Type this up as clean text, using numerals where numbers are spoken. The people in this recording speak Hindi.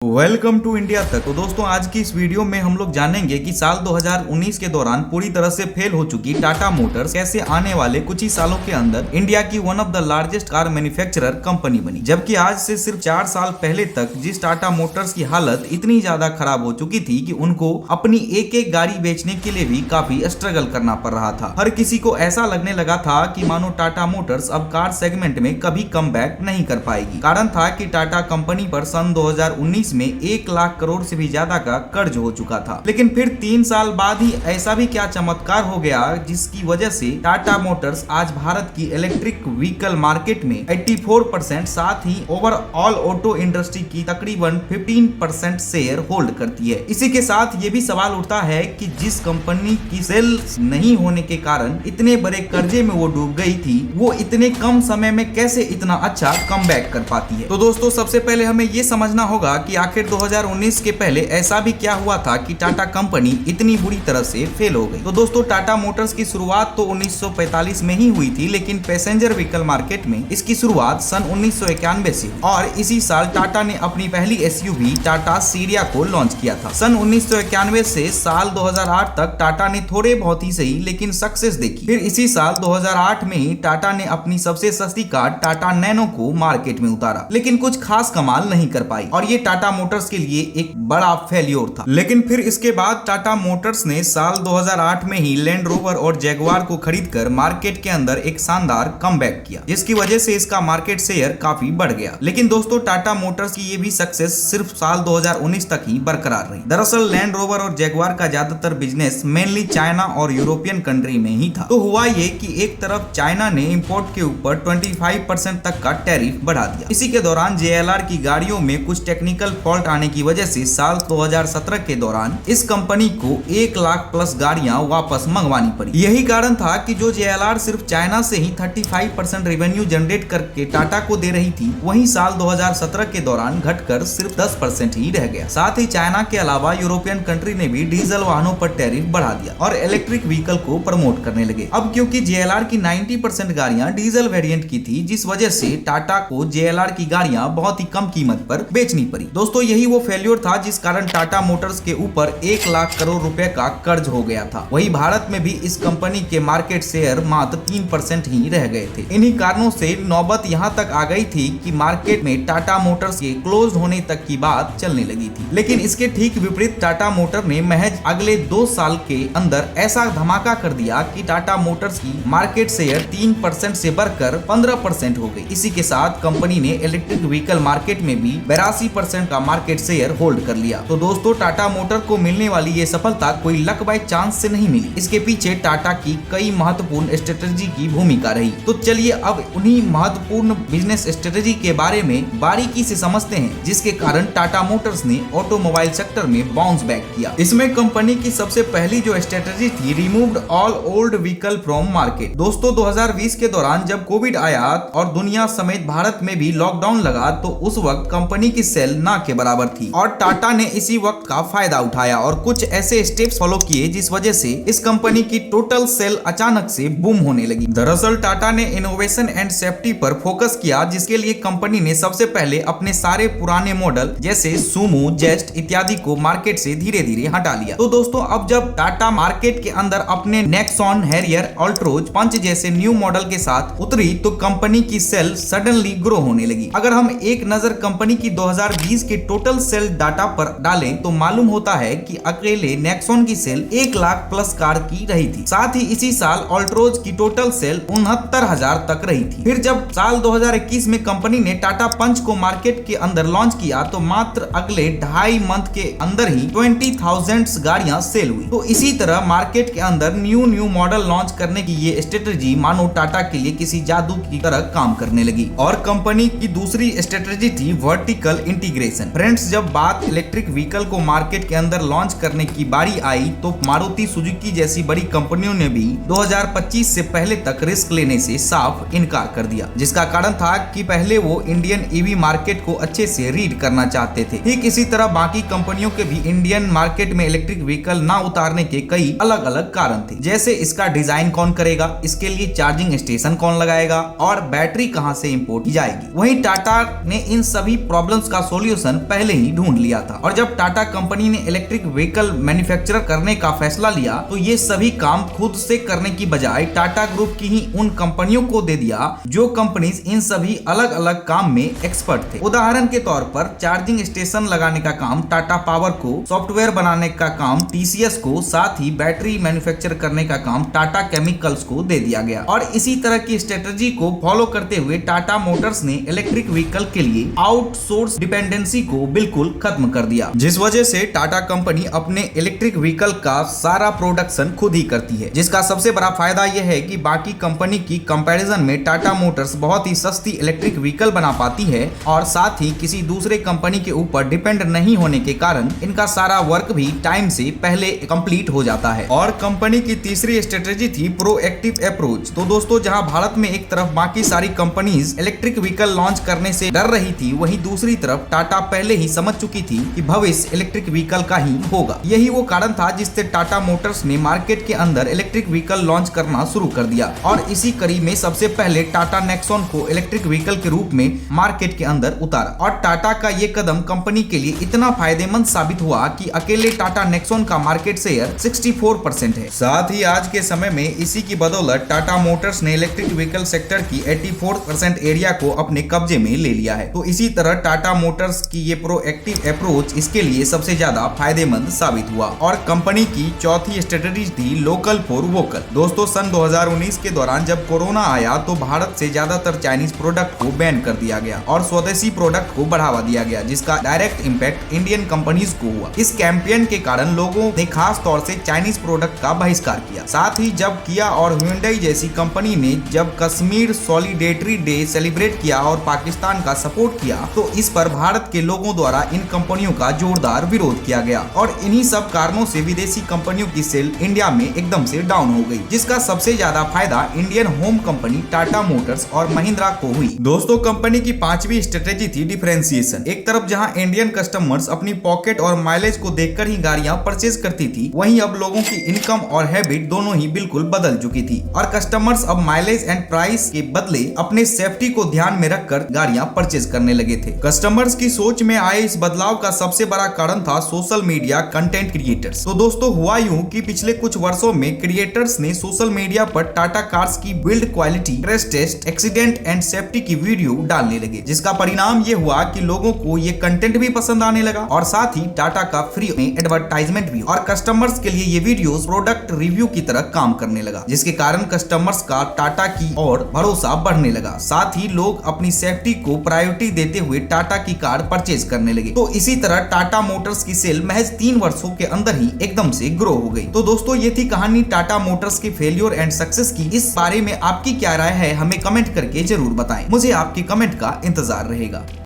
वेलकम टू इंडिया तक। तो दोस्तों आज की इस वीडियो में हम लोग जानेंगे कि साल 2019 के दौरान पूरी तरह से फेल हो चुकी टाटा मोटर्स कैसे आने वाले कुछ ही सालों के अंदर इंडिया की one of the largest car manufacturer company बनी। जबकि आज से सिर्फ 4 साल पहले तक जिस टाटा मोटर्स की हालत इतनी ज्यादा खराब हो चुकी थी कि उनको अपनी एक एक गाड़ी बेचने के लिए भी काफी स्ट्रगल करना पड़ रहा था। हर किसी को ऐसा लगने लगा था कि मानो टाटा मोटर्स अब कार सेगमेंट में कभी कम बैक नहीं कर पाएगी। कारण था कि टाटा कंपनी पर सन 2019 में 1 लाख करोड़ से भी ज्यादा का कर्ज हो चुका था। लेकिन फिर 3 साल बाद ही ऐसा भी क्या चमत्कार हो गया जिसकी वजह से टाटा मोटर्स आज भारत की इलेक्ट्रिक व्हीकल मार्केट में 84%, साथ ही ओवरऑल ऑटो इंडस्ट्री की तकरीबन 15% शेयर होल्ड करती है। इसी के साथ ये भी सवाल उठता है कि जिस कंपनी की सेल्स नहीं होने के कारण इतने बड़े कर्जे में वो डूब गई थी, वो इतने कम समय में कैसे इतना अच्छा कमबैक कर पाती है। तो दोस्तों सबसे पहले हमें ये समझना होगा कि आखिर 2019 के पहले ऐसा भी क्या हुआ था कि टाटा कंपनी इतनी बुरी तरह से फेल हो गई। तो दोस्तों टाटा मोटर्स की शुरुआत तो 1945 में ही हुई थी, लेकिन पैसेंजर व्हीकल मार्केट में इसकी शुरुआत सन 1991 से हुई और इसी साल टाटा ने अपनी पहली एसयूवी टाटा सीरिया को लॉन्च किया था। सन 1991 से साल 2008 तक टाटा ने थोड़े बहुत ही सही लेकिन सक्सेस देखी। फिर इसी साल 2008 में ही टाटा ने अपनी सबसे सस्ती कार टाटा नैनो को मार्केट में उतारा, लेकिन कुछ खास कमाल नहीं कर पाई और ये टाटा मोटर्स के लिए एक बड़ा फेल्योर था। लेकिन फिर इसके बाद टाटा मोटर्स ने साल 2008 में ही लैंड रोवर और जैगुआर को खरीदकर मार्केट के अंदर एक शानदार कमबैक किया, जिसकी वजह से इसका मार्केट शेयर काफी बढ़ गया। लेकिन दोस्तों टाटा मोटर्स की ये भी सक्सेस सिर्फ साल 2019 तक ही बरकरार रही। दरअसल लैंड रोवर और जैगुआर का ज्यादातर बिजनेस मेनली चाइना और यूरोपियन कंट्री में ही था। तो हुआ ये कि एक तरफ चाइना ने इंपोर्ट के ऊपर 25% तक का टैरिफ बढ़ा दिया। इसी के दौरान जेएलआर की गाड़ियों में कुछ टेक्निकल फॉल्ट आने की वजह से साल 2017 के दौरान इस कंपनी को 1 लाख प्लस गाड़ियां वापस मंगवानी पड़ी। यही कारण था कि जो जेएलआर सिर्फ चाइना से ही 35% रेवेन्यू जनरेट करके टाटा को दे रही थी, वहीं साल 2017 के दौरान घटकर सिर्फ 10% ही रह गया। साथ ही चाइना के अलावा यूरोपियन कंट्री ने भी डीजल वाहनों पर टैरिफ बढ़ा दिया और इलेक्ट्रिक व्हीकल को प्रमोट करने लगे। अब क्योंकि जेएलआर की 90% गाड़ियां डीजल वेरिएंट की थी, जिस वजह से टाटा को जेएलआर की गाड़ियां बहुत ही कम कीमत पर बेचनी पड़ी। दोस्तों यही वो फेल्योर था जिस कारण टाटा मोटर्स के ऊपर 1 लाख करोड़ रुपए का कर्ज हो गया था। वही भारत में भी इस कंपनी के मार्केट शेयर मात्र 3% ही रह गए थे। इन्हीं कारणों से नौबत यहाँ तक आ गई थी कि मार्केट में टाटा मोटर्स के क्लोज होने तक की बात चलने लगी थी। लेकिन इसके ठीक विपरीत टाटा मोटर ने महज अगले 2 साल के अंदर ऐसा धमाका कर दिया कि टाटा मोटर्स की मार्केट शेयर 3% से बढ़कर 15% हो गई। इसी के साथ कंपनी ने इलेक्ट्रिक व्हीकल मार्केट में भी 82% का मार्केट शेयर होल्ड कर लिया। तो दोस्तों टाटा मोटर को मिलने वाली ये सफलता कोई लक बाय चांस से नहीं मिली। इसके पीछे टाटा की कई महत्वपूर्ण स्ट्रेटेजी की भूमिका रही। तो चलिए अब उन्हीं महत्वपूर्ण बिजनेस स्ट्रेटेजी के बारे में बारीकी से समझते हैं, जिसके कारण टाटा मोटर्स ने ऑटोमोबाइल सेक्टर में बाउंस बैक किया। इसमें कंपनी की सबसे पहली जो स्ट्रेटेजी थी, removed all old vehicle from market. दोस्तों 2020 के दौरान जब कोविड आया और दुनिया समेत भारत में भी लॉकडाउन लगा, तो उस वक्त कंपनी की सेल ना के बराबर थी और टाटा ने इसी वक्त का फायदा उठाया और कुछ ऐसे स्टेप्स फॉलो किए जिस वजह से इस कंपनी की टोटल सेल अचानक से बूम होने लगी। दरअसल टाटा ने इनोवेशन एंड सेफ्टी पर फोकस किया, जिसके लिए कंपनी ने सबसे पहले अपने सारे पुराने मॉडल जैसे सुमो, जेस्ट इत्यादि को मार्केट से धीरे धीरे हटा लिया। तो दोस्तों अब जब टाटा मार्केट के अंदर अपने नेक्सॉन, हैरियर, अल्ट्रोज, पंच जैसे न्यू मॉडल के साथ उतरी, तो कंपनी की सेल सडनली ग्रो होने लगी। अगर हम एक नजर कंपनी की 2020 के टोटल सेल डाटा पर डालें तो मालूम होता है कि अकेले नेक्सॉन की सेल 1 लाख प्लस कार की रही थी। साथ ही इसी साल अल्ट्रोज की टोटल सेल 69,000 तक रही थी। फिर जब साल 2021 में कंपनी ने टाटा पंच को मार्केट के अंदर लॉन्च किया, तो मात्र अगले 2.5 मंथ के अंदर ही 20,000 गाड़ियां सेल हुई। तो इसी तरह मार्केट के अंदर न्यू मॉडल लॉन्च करने की ये स्ट्रेटेजी मानो टाटा के लिए किसी जादू की तरह काम करने लगी। और कंपनी की दूसरी स्ट्रेटेजी थी वर्टिकल इंटीग्रेशन। फ्रेंड्स जब बात इलेक्ट्रिक व्हीकल को मार्केट के अंदर लॉन्च करने की बारी आई, तो मारुति सुजुकी जैसी बड़ी कंपनियों ने भी 2025 से पहले तक रिस्क लेने से साफ इनकार कर दिया, जिसका कारण था कि पहले वो इंडियन ईवी मार्केट को अच्छे से रीड करना चाहते थे। ठीक इसी तरह बाकी कंपनियों के भी इंडियन मार्केट में इलेक्ट्रिक व्हीकल ना उतारने के कई अलग अलग कारण थे, जैसे इसका डिजाइन कौन करेगा, इसके लिए चार्जिंग स्टेशन कौन लगाएगा और बैटरी कहां से इंपोर्ट की जाएगी। वहीं टाटा ने इन सभी प्रॉब्लम्स का सॉल्यूशन सोल्यूशन पहले ही ढूंढ लिया था। और जब टाटा कंपनी ने इलेक्ट्रिक व्हीकल मैन्युफैक्चर करने का फैसला लिया तो ये सभी काम खुद से करने की बजाय टाटा ग्रुप की ही उन कंपनियों को दे दिया जो कंपनीज इन सभी अलग अलग काम में एक्सपर्ट थे। उदाहरण के तौर पर चार्जिंग स्टेशन लगाने का काम टाटा पावर को, सॉफ्टवेयर बनाने का काम टीसीएस को, साथ ही बैटरी मैन्युफैक्चर करने का काम टाटा केमिकल्स को दे दिया गया। और इसी तरह की स्ट्रेटजी को फॉलो करते हुए टाटा मोटर्स ने इलेक्ट्रिक व्हीकल के लिए आउटसोर्स डिपेंडेंसी को बिल्कुल खत्म कर दिया, जिस वजह से टाटा कंपनी अपने इलेक्ट्रिक व्हीकल का सारा प्रोडक्शन खुद ही करती है। जिसका सबसे बड़ा फायदा यह है कि बाकी कंपनी की कंपैरिजन में टाटा मोटर्स बहुत ही सस्ती इलेक्ट्रिक व्हीकल बना पाती है और साथ ही किसी दूसरे कंपनी के ऊपर डिपेंड नहीं होने के कारण इनका सारा वर्क भी टाइम से पहले कंप्लीट हो जाता है। और कंपनी की तीसरी स्ट्रेटेजी थी प्रोएक्टिव अप्रोच। तो दोस्तों, जहां भारत में एक तरफ बाकी सारी कंपनीज इलेक्ट्रिक व्हीकल लॉन्च करने से डर रही थी, वहीं दूसरी तरफ टाटा पहले ही समझ चुकी थी कि भविष्य इलेक्ट्रिक व्हीकल का ही होगा। यही वो कारण था जिससे टाटा मोटर्स ने मार्केट के अंदर इलेक्ट्रिक व्हीकल लॉन्च करना शुरू कर दिया। और इसी कड़ी में सबसे पहले टाटा नेक्सॉन को इलेक्ट्रिक व्हीकल के रूप में मार्केट के अंदर उतारा। और टाटा का ये कदम कंपनी के लिए इतना फायदेमंद साबित हुआ कि अकेले टाटा नेक्सॉन का मार्केट शेयर 64% है। साथ ही आज के समय में इसी की बदौलत टाटा मोटर्स ने इलेक्ट्रिक व्हीकल सेक्टर की 84% एरिया को अपने कब्जे में ले लिया है। तो इसी तरह टाटा मोटर्स की ये प्रोएक्टिव अप्रोच इसके लिए सबसे ज्यादा फायदेमंद साबित हुआ। और कंपनी की चौथी स्ट्रेटेजी थी लोकल फॉर वोकल। दोस्तों, सन 2019 के दौरान जब कोरोना आया तो भारत से ज्यादातर चाइनीज प्रोडक्ट को बैन कर दिया गया और स्वदेशी प्रोडक्ट को बढ़ावा दिया गया, जिसका डायरेक्ट इम्पैक्ट इंडियन कंपनीज को हुआ। इस कैंपेन के कारण लोगों ने खास तौर से चाइनीज प्रोडक्ट का बहिष्कार किया। साथ ही जब किया और ह्युंडई जैसी कंपनी ने जब कश्मीर सॉलिडेरिटी डे सेलिब्रेट किया और पाकिस्तान का सपोर्ट किया तो इस पर भारत के लोगों द्वारा इन कंपनियों का जोरदार विरोध किया गया। और इन्हीं सब कारणों से विदेशी कंपनियों की सेल इंडिया में एकदम से डाउन हो गई, जिसका सबसे ज्यादा फायदा Indian home company Tata Motors और महिंद्रा को हुई। दोस्तों, कंपनी की पांचवी स्ट्रेटेजी थी डिफरेंशिएशन। एक तरफ जहां इंडियन कस्टमर्स अपनी पॉकेट और माइलेज को देखकर ही गाड़ियां परचेज करती थी, वहीं अब लोगों की इनकम और हैबिट दोनों ही बिल्कुल बदल चुकी थी और कस्टमर्स अब माइलेज एंड प्राइस के बदले अपने सेफ्टी को ध्यान में रखकर गाड़ियां परचेज करने लगे थे। कस्टमर्स की सोच में आए इस बदलाव का सबसे बड़ा कारण था सोशल मीडिया कंटेंट क्रिएटर्स। तो दोस्तों, हुआ यूं कि पिछले कुछ वर्षों में क्रिएटर्स ने सोशल मीडिया पर टाटा कार्स की build quality, crash test, accident and safety की वीडियो डालने लगे, जिसका परिणाम ये हुआ कि लोगों को ये कंटेंट भी पसंद आने लगा और साथ ही टाटा का फ्री में एडवर्टाइजमेंट भी। और कस्टमर्स के लिए ये वीडियोस प्रोडक्ट रिव्यू की तरह काम करने लगा, जिसके कारण कस्टमर्स का टाटा की और भरोसा बढ़ने लगा। साथ ही लोग अपनी सेफ्टी को प्रायोरिटी देते हुए टाटा की कार परचेज करने लगे। तो इसी तरह टाटा मोटर्स की सेल महज 3 वर्षों के अंदर ही एकदम से ग्रो हो गई। तो दोस्तों, ये थी कहानी टाटा मोटर्स के फेलियर एंड सक्सेस की। इस बारे में आपकी क्या राय है, हमें कमेंट करके जरूर बताएं। मुझे आपके कमेंट का इंतजार रहेगा।